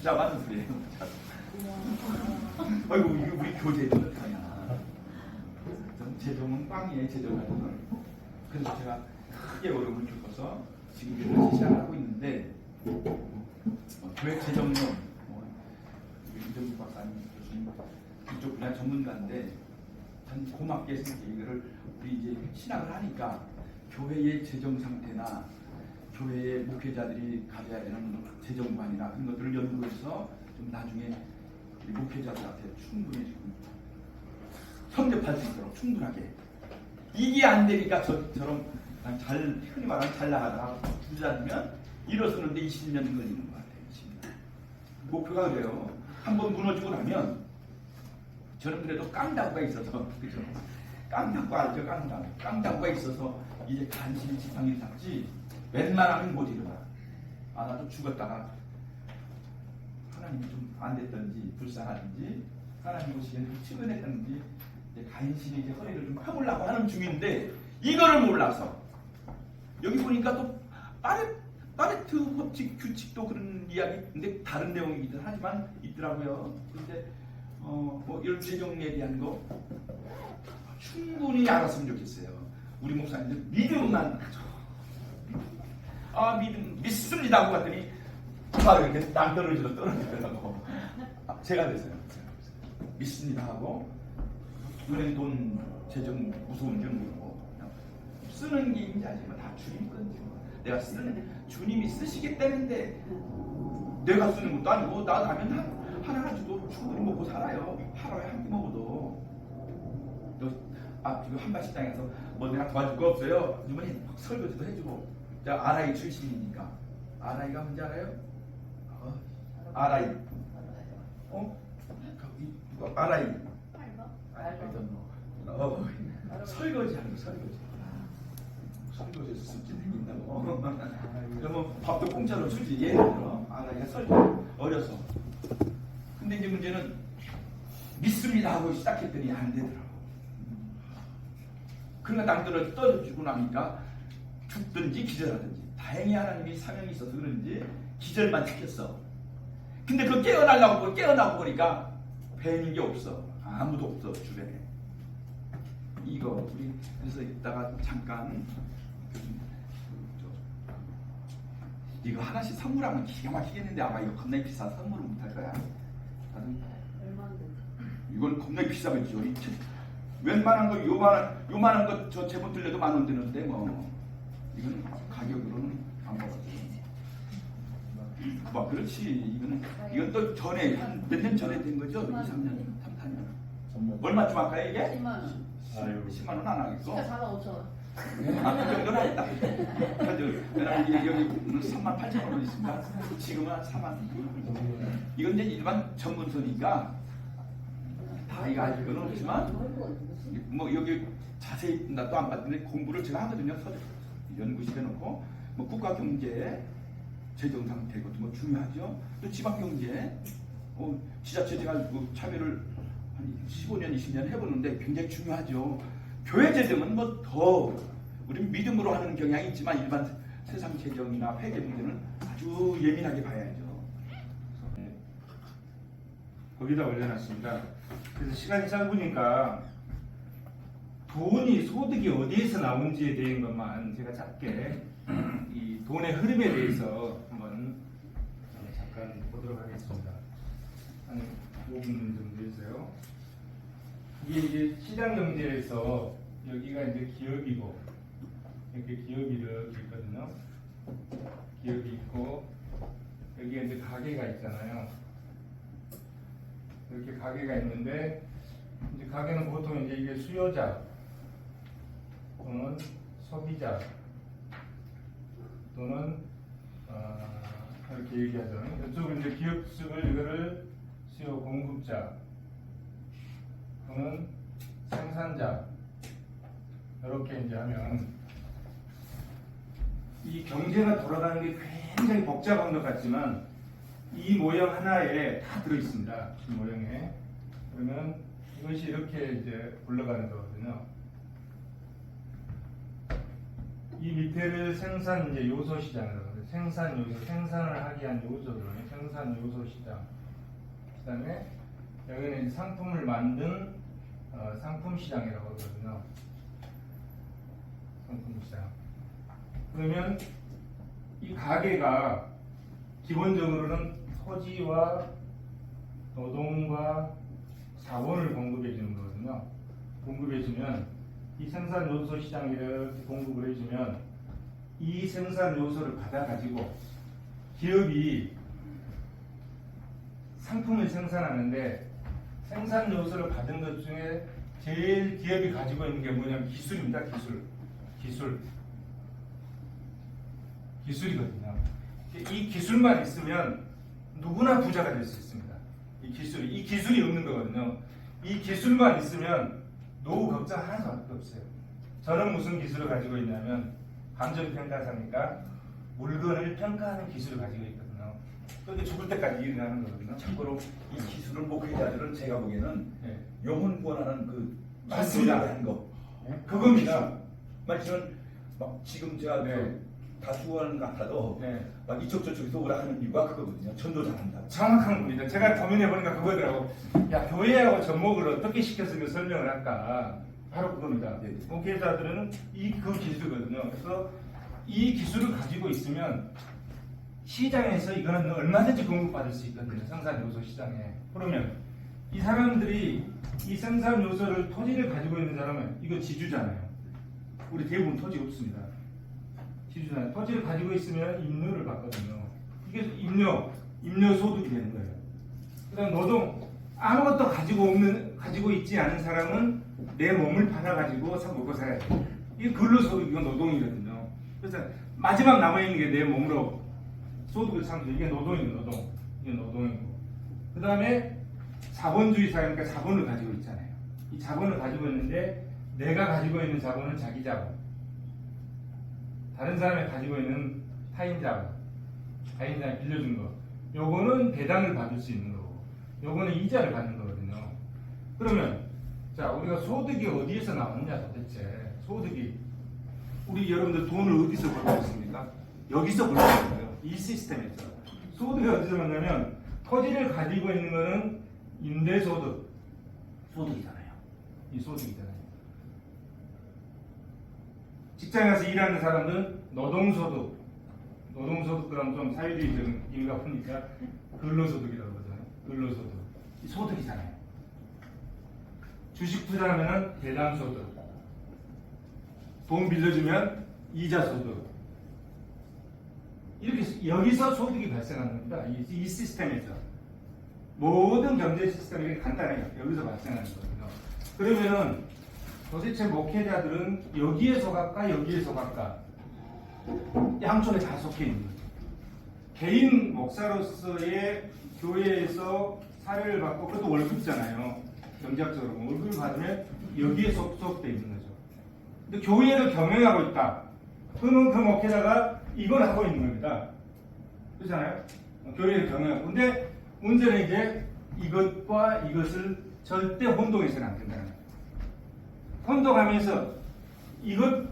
진짜 맞는 소리예요. 아이고 이게 우리 교재도 어떡하냐. 재정은 빵이에요. 재정은. 그래서 제가 크게 어려움을 겪어서 지금 이렇게 시작을 하고 있는데 교회 재정론 이정주 박사님 교수님 이쪽 분야 전문가인데 전 고맙게 생각해 이거를 우리 이제 신학을 하니까 교회의 재정 상태나 교회의 목회자들이 가져야 되는 재정관이나 그런 것들을 연구해서 좀 나중에 목회자들한테 충분히 선접할 수 있도록 충분하게 이게 안 되니까 저처럼 잘 흔히 말하면 잘 나가다가 부자면 일어서는데 20년 걸리는 것 같아요. 20년. 목표가 그래요. 한번 무너지고 나면 저는 그래도 깡다구가 있어서 그죠? 깡다구 알죠? 깡다구가 있어서 이제 간신히 지팡이를 잡지 웬만하면 못 일어나. 나도 죽었다가 하나님이 좀 안 됐던지 불쌍하든지 하나님 보시기에는 좀 측은했던지 간신히 이제 허리를 좀 펴보려고 하는 중인데 이거를 몰라서 여기 보니까 또 파레트 법칙 규칙도 그런 이야기 근데 다른 내용이기도 하지만 있더라고요. 그런데 뭐 이런 재정에 대한 거 충분히 알았으면 좋겠어요. 우리 목사님들 믿음만 믿음 믿습니다 하고 갔더니 바로 이렇게 떨어지더라고. 제가 됐어요. 믿습니다 하고 은행 돈 재정 무서운 줄 모르고 쓰는 게 있는지 아니면 다 주님 건지 내가 쓰는 주님이 쓰시겠다는데 내가 쓰는 것도 아니고 나 라면 하나 가지고 충분히 먹고 살아요. 하루에 한 끼 먹어도 지금 한밭식당에서 뭐 내가 도와줄 거 없어요. 주머니 설거지도 해주고 제가 RI 출신이니까 RI가 뭔지 알아요? RI RI 설거지하는 거 설거지에서 습기 생긴다고 그러면 밥도 공짜로 주지 예를 들어 RI가 설거지 어려서 근데 이제 문제는 믿습니다 하고 시작했더니 안 되더라고. 그러니까 남들을 떨어지고 나니까 죽든지 기절하든지 다행히 하나님이 사명이 있어서 그런지 기절만 시켰어. 근데 그거 깨어나고 보니까 뵈는 게 없어. 아무도 없어 주변에. 이거 우리 그래서 이따가 잠깐 이거 하나씩 선물하면 기가 막히겠는데 아마 이거 겁나게 비싸 선물은 못할 거야. 얼마인데? 이건 겁나게 비싸겠죠. 웬만한 거 요만한 거 저 제목 들려도 10,000원 되는데 뭐 이건 가격으로는 안 먹거든. 뭐 그렇지. 이건 또 전에 한 몇 년 전에 된 거죠? 2, 3년, 3, 4년. 얼마쯤 할까요 이게? 10만 원. 10만 원 안 하겠어? 진짜 45,000원. 그 정도는 하겠다. 왜냐면 여기 38,000원 있습니다. 지금은 한 4만. 이건 이제 일반 전문서니까 다 이거 알 건 없지만 뭐 여기 자세히 나 또 안 봤는데 공부를 제가 하거든요. 연구실에 놓고 뭐 국가 경제 재정 상태 것도 뭐 중요하죠. 또 지방 경제 지자체 제가 뭐 참여를 한 15년 20년 해보는데 굉장히 중요하죠. 교회 재정은 뭐 더 우리 믿음으로 하는 경향이 있지만 일반 세상 재정이나 회계 문제는 아주 예민하게 봐야죠. 거기다 올려놨습니다. 그래서 시간이 짧으니까 돈이 소득이 어디에서 나온지에 대한 것만 제가 짧게 이 돈의 흐름에 대해서 한번 잠깐 보도록 하겠습니다. 한 5분 정도 해서요. 이게 이제 시장 경제에서 여기가 이제 기업이고 이렇게 기업이 이렇게 있거든요. 기업이 있고 여기에 이제 가게가 있잖아요. 이렇게 가게가 있는데 이제 가게는 보통 이제 이게 수요자 또는 소비자 또는 이렇게 얘기하죠. 이쪽은 이제 기업 측을 이거를 수요 공급자 또는 생산자 이렇게 이제 하면 이 경제가 돌아가는 게 굉장히 복잡한 것 같지만 이 모형 하나에 다 들어 있습니다. 이 모형에. 그러면 이것이 이렇게 이제 굴러가는 거거든요. 이 밑에를 생산 이제 요소 시장이라고 해요. 생산 요소, 생산을 하기 위한 요소를 생산 요소 시장. 그다음에 여기는 이제 상품을 만든 상품 시장이라고 하거든요. 상품 시장. 그러면 이 가게가 기본적으로는 토지와 노동과 자본을 공급해 주는 거거든요. 공급해 주면 이 생산 요소 시장에 이렇게 공급을 해주면 이 생산 요소를 받아가지고 기업이 상품을 생산하는데 생산 요소를 받은 것 중에 제일 기업이 가지고 있는 게 뭐냐면 기술입니다. 기술이거든요. 이 기술만 있으면 누구나 부자가 될 수 있습니다. 이 기술이 없는 거거든요. 이 기술만 있으면 노후 걱정 하나도 없어요. 저는 무슨 기술을 가지고 있냐면 감정평가사니까 물건을 평가하는 기술을 가지고 있거든요. 그런데 죽을 때까지 일을 하는 거거든요. 참고로 이 기술을 목회자들은 제가 보기에는 네. 영혼 구원하는 그 맞습니다. 하는 거. 그겁니다. 말씀은 막 지금 제가 네. 다 수고하는 것 같아도 네. 막 이쪽 저쪽에서 오라 하는 이유가 그거거든요. 전도 잘한다. 정확한 겁니다. 제가 고민해 보니까 그거더라고. 야, 교회하고 접목을 어떻게 시켜서 그 설명을 할까? 바로 그겁니다. 네. 목회자들은 그 기술이거든요. 그래서 이 기술을 가지고 있으면 시장에서 이거는 얼마든지 공급받을 수 있거든요. 생산 요소 시장에. 그러면 이 사람들이 이 생산 요소를 토지를 가지고 있는 사람은 이거 지주잖아요. 우리 대부분 토지 없습니다. 지주잖아요. 토지를 가지고 있으면 임료를 받거든요. 이게 임료 소득이 되는 거예요. 그다음 노동 아무것도 가지고 있지 않은 사람은 내 몸을 팔아가지고 먹고 살아야 돼요. 이게 근로소득, 이건 노동이거든요. 그래서 마지막 남아있는 게 내 몸으로 소득을 창출. 이게 노동이고 이게 노동이고. 그 다음에 자본주의 사회니까 자본을 가지고 있잖아요. 이 자본을 가지고 있는데 내가 가지고 있는 자본은 자기 자본. 다른 사람이 가지고 있는 타인 자본. 타인자에 빌려준 거. 요거는 배당을 받을 수 있는 거고. 요거는 이자를 받는 거거든요. 그러면 자, 우리가 소득이 어디에서 나오느냐 도대체. 소득이 우리 여러분들 돈을 어디서 벌고 있습니까? 여기서 벌고 있어요. 이 시스템에서. 소득이 어디서 나냐면 토지를 가지고 있는 거는 임대소득. 소득이잖아요. 이 소득이잖아요. 직장에 가서 일하는 사람들은 노동소득. 노동소득 그럼 좀 사회주의적인 의미가 크니까 근로소득이라고 그러잖아요. 근로소득. 이 소득이잖아요. 주식 투자하면 배당소득. 돈 빌려주면 이자소득. 이렇게 여기서 소득이 발생하는 겁니다. 이 시스템에서. 모든 경제 시스템이 간단해요. 여기서 발생하는 거거든요. 그러면은 도대체 목회자들은 여기에 속할까 여기에 속할까? 양쪽에 다 속해 있는 거죠. 개인 목사로서의 교회에서 사례를 받고 그것도 월급잖아요. 경제학적으로 월급을 받으면 여기에 속돼 있는 거죠. 근데 교회를 경영하고 있다. 그러면 그 목회자가 이걸 하고 있는 겁니다. 그렇잖아요? 교회를 경영하고. 근데 문제는 이제 이것과 이것을 절대 혼동해서는 안 된다는 거예요. 혼동하면서 이것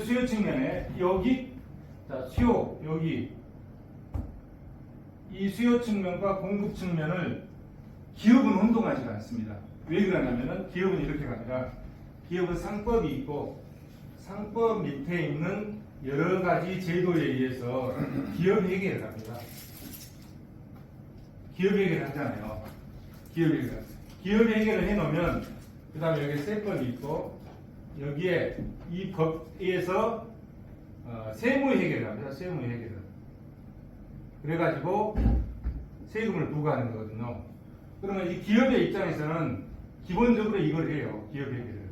수요 측면에 여기 자 수요 여기 이 수요 측면과 공급 측면을 기업은 혼동하지 않습니다. 왜 그러냐면은 기업은 이렇게 갑니다. 기업은 상법이 있고 상법 밑에 있는 여러 가지 제도에 의해서 기업 회계를 합니다. 기업 회계를 하잖아요. 기업 회계를 해놓으면 그 다음에 여기 세법이 있고 여기에 이 법에서 세무 회계를 합니다. 세무 회계를. 그래가지고 세금을 부과하는 거거든요. 그러면 이 기업의 입장에서는 기본적으로 이걸 해요. 기업 회계를.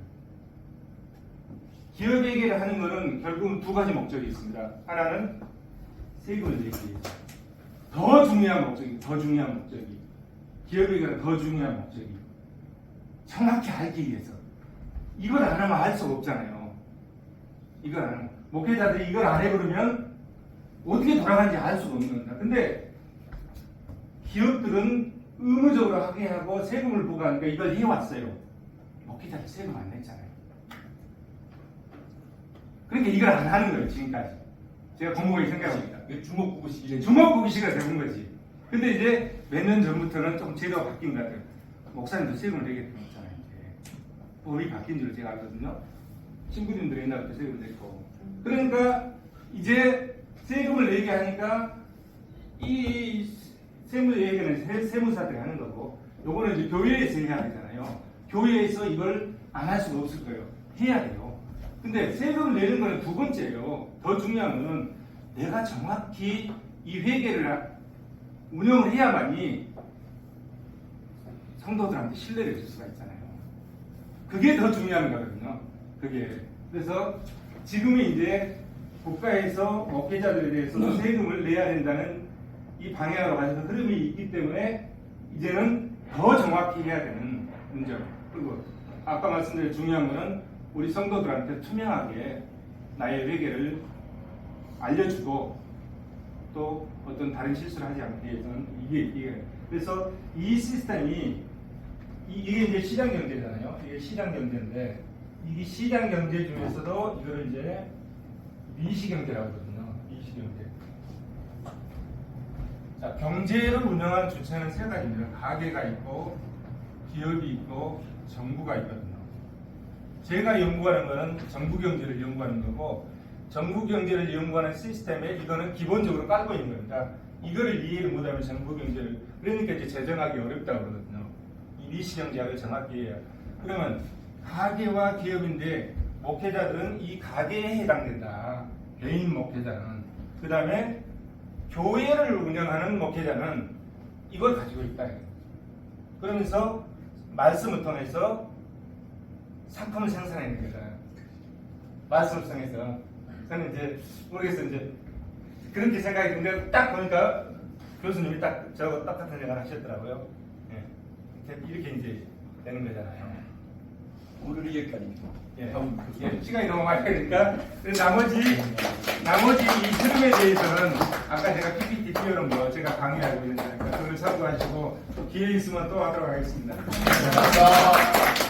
기업 회계를 하는 것은 결국은 두 가지 목적이 있습니다. 하나는 세금을 내기 위해서. 더 중요한 목적이. 기업 회계가 더 중요한 목적이. 정확히 알기 위해서. 이걸 안 하면 알 수가 없잖아요. 이걸 안 하면. 목회자들이 이걸 안 해버리면 어떻게 돌아가는지 알 수가 없는 겁니다. 근데 기업들은 의무적으로 하게 하고 세금을 부과하니까 이걸 해왔어요. 목회자들 세금 안 냈잖아요. 그러니까 이걸 안 하는 거예요, 지금까지. 제가 공부하기 생각합니다. 이게 주먹구구식. 주먹구구식이 되는 거지. 근데 이제 몇 년 전부터는 좀 제도가 바뀐 것 같아요. 목사님도 세금을 내겠다고 했잖아요. 이제. 법이 바뀐 줄 제가 알거든요. 친구님들 옛날부터 세금을 냈고. 그러니까 이제 세금을 내게 하니까 이 세무 얘기는 세무사들이 하는 거고, 요거는 이제 교회에서 해야 되잖아요. 교회에서 이걸 안 할 수가 없을 거예요. 해야 돼요. 근데 세금을 내는 거는 두 번째예요. 더 중요한 거는 내가 정확히 이 회계를 운영을 해야만이 성도들한테 신뢰를 줄 수가 있잖아요. 그게 더 중요한 거거든요. 그게. 그래서 지금은 이제 국가에서 목회자들에 대해서 세금을 내야 된다는 이 방향으로 가서 흐름이 있기 때문에 이제는 더 정확히 해야 되는 문제. 그리고 아까 말씀드린 중요한 거는 우리 성도들한테 투명하게 나의 회계를 알려주고 또 어떤 다른 실수를 하지 않기 위해서는 이게 그래서 이 시스템이 이게 이제 시장 경제잖아요. 이게 시장 경제인데 이게 시장 경제 중에서도 이거를 이제 미시 경제라고 하거든요. 미시 경제. 자, 경제를 운영하는 주체는 세 가지입니다. 가게가 있고 기업이 있고 정부가 있거든요. 제가 연구하는 거는 정부 경제를 연구하는 거고, 정부 경제를 연구하는 시스템에 이거는 기본적으로 깔고 있는 겁니다. 이거를 이해를 못하면 정부 경제를, 그러니까 이제 재정하기 어렵다고 그러거든요. 이 미시 경제학을 정확히 해야. 그러면 가게와 기업인데 목회자들은 이 가게에 해당된다. 개인 목회자는. 그 다음에 교회를 운영하는 목회자는 이걸 가지고 있다. 그러면서 말씀을 통해서 상품을 생산해내는 거잖아요. 말씀을 통해서. 저는 이제 모르겠어요. 이제 그렇게 생각이 드는데 딱 보니까 교수님이 딱 저거 똑같은 생각을 하셨더라고요. 예. 이렇게 이제 되는 거잖아요. 오늘 여기까지입니다. 예. 예. 시간이 너무 많이 되니까 나머지 이 흐름에 대해서는 아까 제가 PPT 띄워놓은 거 제가 강의하고 있는 거니까 그걸 참고하시고 기회 있으면 또 하도록 하겠습니다. 감사합니다.